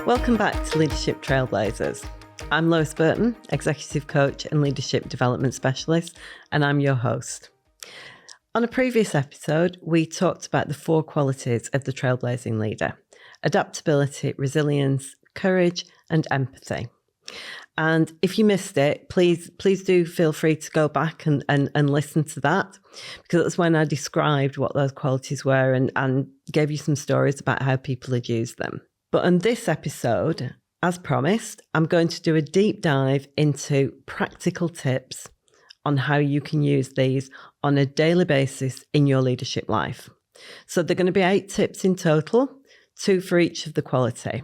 Welcome back to Leadership Trailblazers. I'm Lois Burton, Executive Coach and Leadership Development Specialist, and I'm your host. On a previous episode, we talked about the 4 qualities of the trailblazing leader: adaptability, resilience, courage, and empathy. And if you missed it, please do feel free to go back and listen to that, because that's when I described what those qualities were and gave you some stories about how people had used them. But on this episode, as promised, I'm going to do a deep dive into practical tips on how you can use these on a daily basis in your leadership life. So they're going to be 8 tips in total, 2 for each of the quality.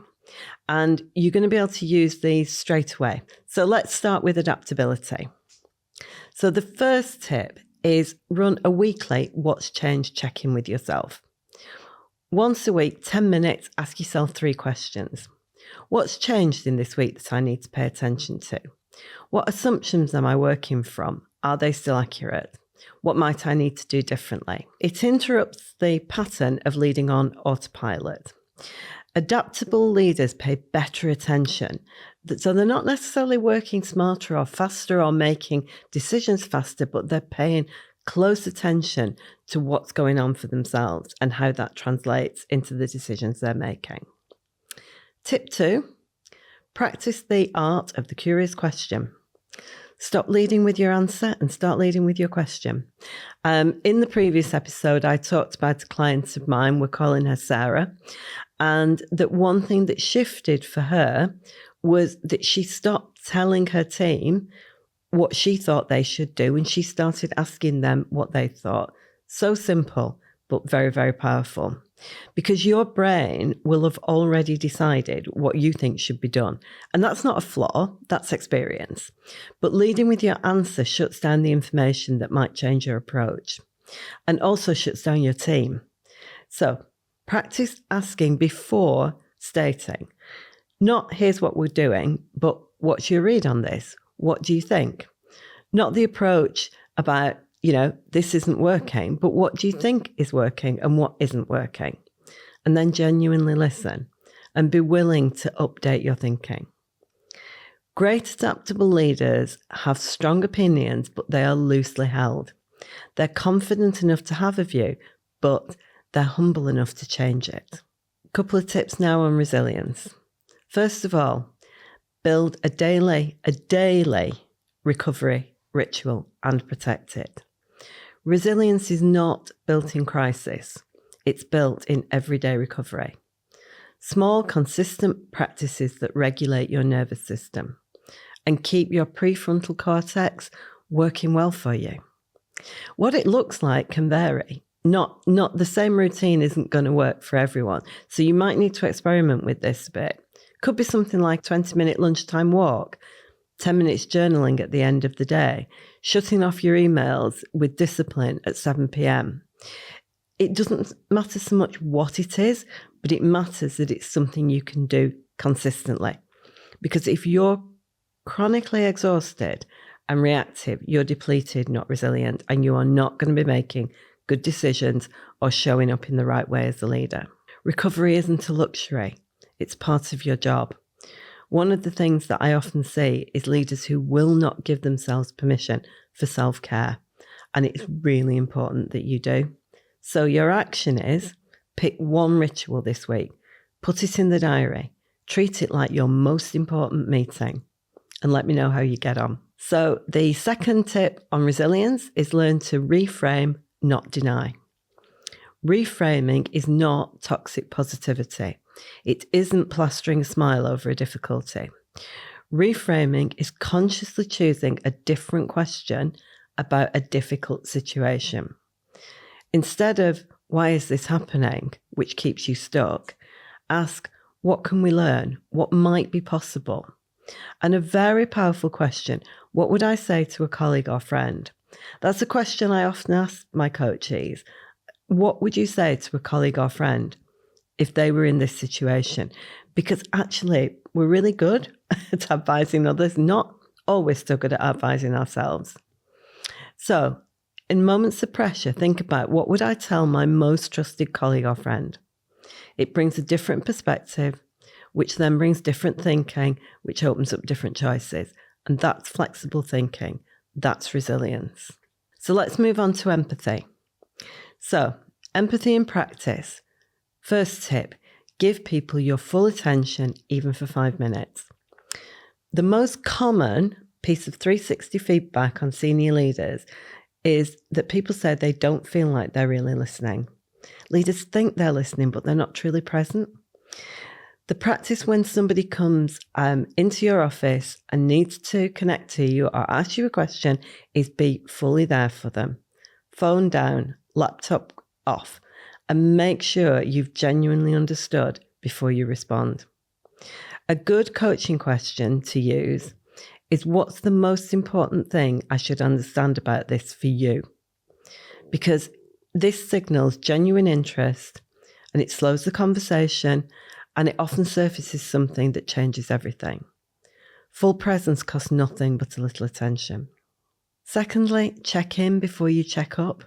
And you're going to be able to use these straight away. So let's start with adaptability. So the first tip is run a weekly what's changed check-in with yourself. Once a week, 10 minutes, ask yourself 3 questions. What's changed in this week that I need to pay attention to? What assumptions am I working from? Are they still accurate? What might I need to do differently? It interrupts the pattern of leading on autopilot. Adaptable leaders pay better attention. So they're not necessarily working smarter or faster or making decisions faster, but they're paying close attention to what's going on for themselves and how that translates into the decisions they're making. Tip 2, practice the art of the curious question. Stop leading with your answer and start leading with your question. In the previous episode, I talked about a client of mine, we're calling her Sarah, and that one thing that shifted for her was that she stopped telling her team what she thought they should do, and she started asking them what they thought. So simple, but very, very powerful. Because your brain will have already decided what you think should be done. And that's not a flaw, that's experience. But leading with your answer shuts down the information that might change your approach, and also shuts down your team. So practice asking before stating. Not here's what we're doing, but what's your read on this? What do you think? Not the approach about, this isn't working, but what do you think is working and what isn't working? And then genuinely listen and be willing to update your thinking. Great adaptable leaders have strong opinions, but they are loosely held. They're confident enough to have a view, but they're humble enough to change it. A couple of tips now on resilience. First of all, build a daily recovery ritual and protect it. Resilience is not built in crisis. It's built in everyday recovery. Small, consistent practices that regulate your nervous system and keep your prefrontal cortex working well for you. What it looks like can vary. Not the same routine isn't going to work for everyone. So you might need to experiment with this a bit. Could be something like 20-minute lunchtime walk, 10 minutes journaling at the end of the day, shutting off your emails with discipline at 7 p.m. It doesn't matter so much what it is, but it matters that it's something you can do consistently. Because if you're chronically exhausted and reactive, you're depleted, not resilient, and you are not going to be making good decisions or showing up in the right way as a leader. Recovery isn't a luxury. It's part of your job. One of the things that I often see is leaders who will not give themselves permission for self-care. And it's really important that you do. So your action is pick one ritual this week, put it in the diary, treat it like your most important meeting, and let me know how you get on. So the second tip on resilience is learn to reframe, not deny. Reframing is not toxic positivity. It isn't plastering a smile over a difficulty. Reframing is consciously choosing a different question about a difficult situation. Instead of, why is this happening, which keeps you stuck, ask, what can we learn? What might be possible? And a very powerful question, what would I say to a colleague or friend? That's a question I often ask my coaches. What would you say to a colleague or friend if they were in this situation? Because actually, we're really good at advising others, not always so good at advising ourselves. So, in moments of pressure, think about, what would I tell my most trusted colleague or friend? It brings a different perspective. which then brings different thinking, which opens up different choices. And that's flexible thinking. That's resilience. So let's move on to empathy. So, empathy in practice. First tip, give people your full attention, even for 5 minutes. The most common piece of 360 feedback on senior leaders is that people say they don't feel like they're really listening. Leaders think they're listening, but they're not truly present. The practice when somebody comes into your office and needs to connect to you or ask you a question is be fully there for them. Phone down, laptop off, and make sure you've genuinely understood before you respond. A good coaching question to use is, what's the most important thing I should understand about this for you? Because this signals genuine interest and it slows the conversation, and it often surfaces something that changes everything. Full presence costs nothing but a little attention. Secondly, check in before you check up.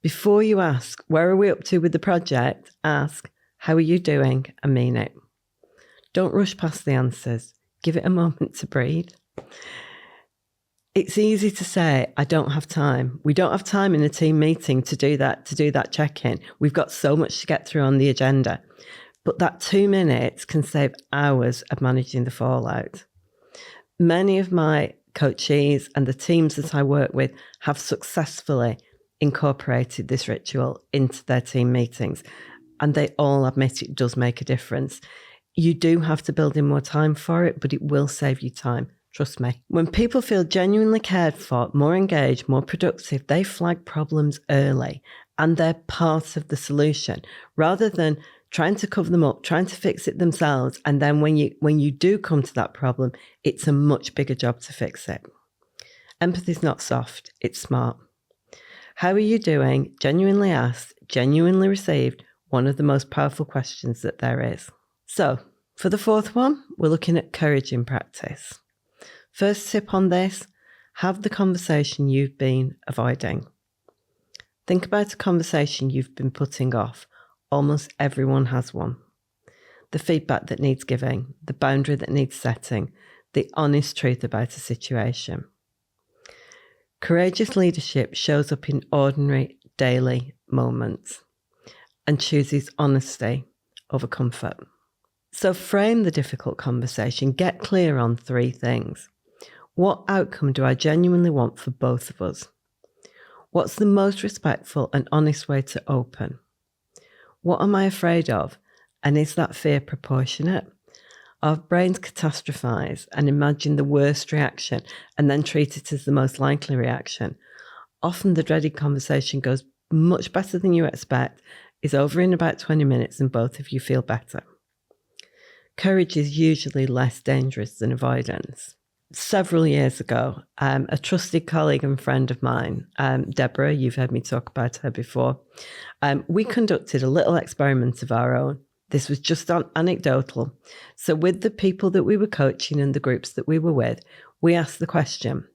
Before you ask, where are we up to with the project? Ask, how are you doing? And mean it. Don't rush past the answers. Give it a moment to breathe. It's easy to say, I don't have time. We don't have time in a team meeting to do that check-in. We've got so much to get through on the agenda. But that 2 minutes can save hours of managing the fallout. Many of my coachees and the teams that I work with have successfully incorporated this ritual into their team meetings, and they all admit it does make a difference. You do have to build in more time for it, but it will save you time. Trust me. When people feel genuinely cared for, more engaged, more productive, they flag problems early and they're part of the solution rather than trying to cover them up, trying to fix it themselves. And then when you do come to that problem, it's a much bigger job to fix it. Empathy is not soft, it's smart. How are you doing? Genuinely asked, genuinely received, one of the most powerful questions that there is. So for the fourth one, we're looking at courage in practice. First tip on this, have the conversation you've been avoiding. Think about a conversation you've been putting off. Almost everyone has one. The feedback that needs giving, the boundary that needs setting, the honest truth about a situation. Courageous leadership shows up in ordinary, daily moments and chooses honesty over comfort. So frame the difficult conversation. Get clear on 3 things. What outcome do I genuinely want for both of us? What's the most respectful and honest way to open? What am I afraid of? And is that fear proportionate? Our brains catastrophize and imagine the worst reaction and then treat it as the most likely reaction. Often the dreaded conversation goes much better than you expect, is over in about 20 minutes, and both of you feel better. Courage is usually less dangerous than avoidance. Several years ago, a trusted colleague and friend of mine, Deborah, you've heard me talk about her before, we conducted a little experiment of our own. This was just anecdotal. So with the people that we were coaching and the groups that we were with, we asked the question,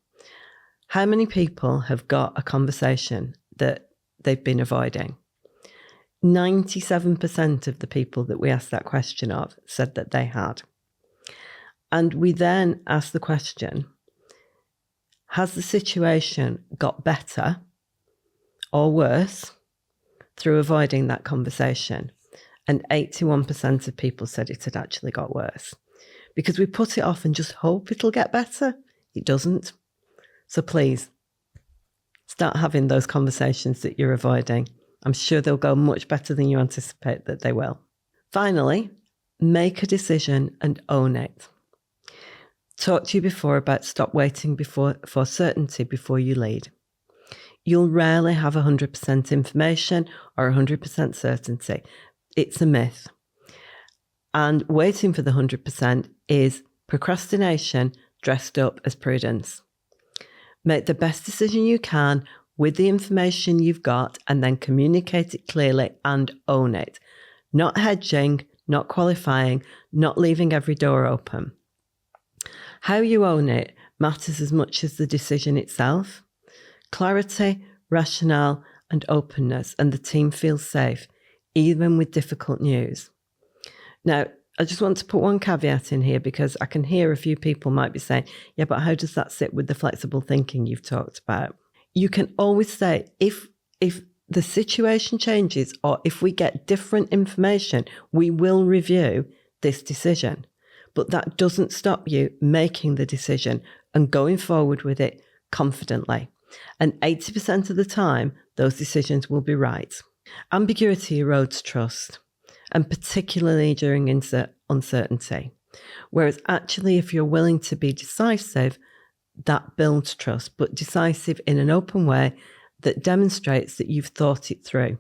how many people have got a conversation that they've been avoiding? 97% of the people that we asked that question of said that they had. And we then asked the question, has the situation got better or worse through avoiding that conversation? And 81% of people said it had actually got worse. Because we put it off and just hope it'll get better. It doesn't. So please, start having those conversations that you're avoiding. I'm sure they'll go much better than you anticipate that they will. Finally, make a decision and own it. Talked to you before about stop waiting for certainty before you lead. You'll rarely have 100% information or 100% certainty. It's a myth. And waiting for the 100% is procrastination dressed up as prudence. Make the best decision you can with the information you've got and then communicate it clearly and own it. Not hedging, not qualifying, not leaving every door open. How you own it matters as much as the decision itself. Clarity, rationale, and openness, and the team feels safe, even with difficult news. Now, I just want to put one caveat in here because I can hear a few people might be saying, yeah, but how does that sit with the flexible thinking you've talked about? You can always say, if the situation changes or if we get different information, we will review this decision. But that doesn't stop you making the decision and going forward with it confidently. And 80% of the time, those decisions will be right. Ambiguity erodes trust, and particularly during uncertainty. Whereas actually, if you're willing to be decisive, that builds trust, but decisive in an open way that demonstrates that you've thought it through.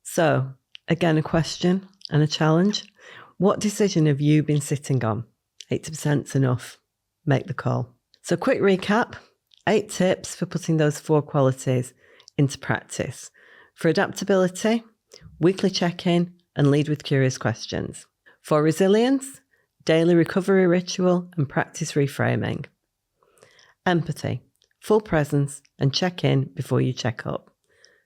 So, again, a question and a challenge. What decision have you been sitting on? 80%'s enough. Make the call. So, quick recap. 8 tips for putting those 4 qualities into practice. For adaptability, weekly check-in and lead with curious questions. For resilience, daily recovery ritual and practice reframing. Empathy, full presence and check in before you check up.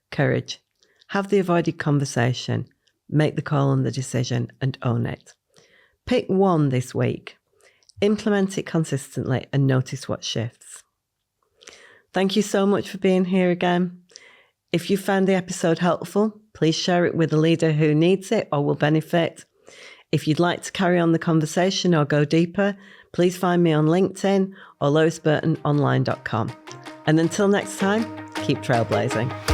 Courage, have the avoided conversation, make the call on the decision and own it. Pick one this week. Implement it consistently and notice what shifts. Thank you so much for being here again. If you found the episode helpful, please share it with a leader who needs it or will benefit. If you'd like to carry on the conversation or go deeper, please find me on LinkedIn or loisburtononline.com. And until next time, keep trailblazing.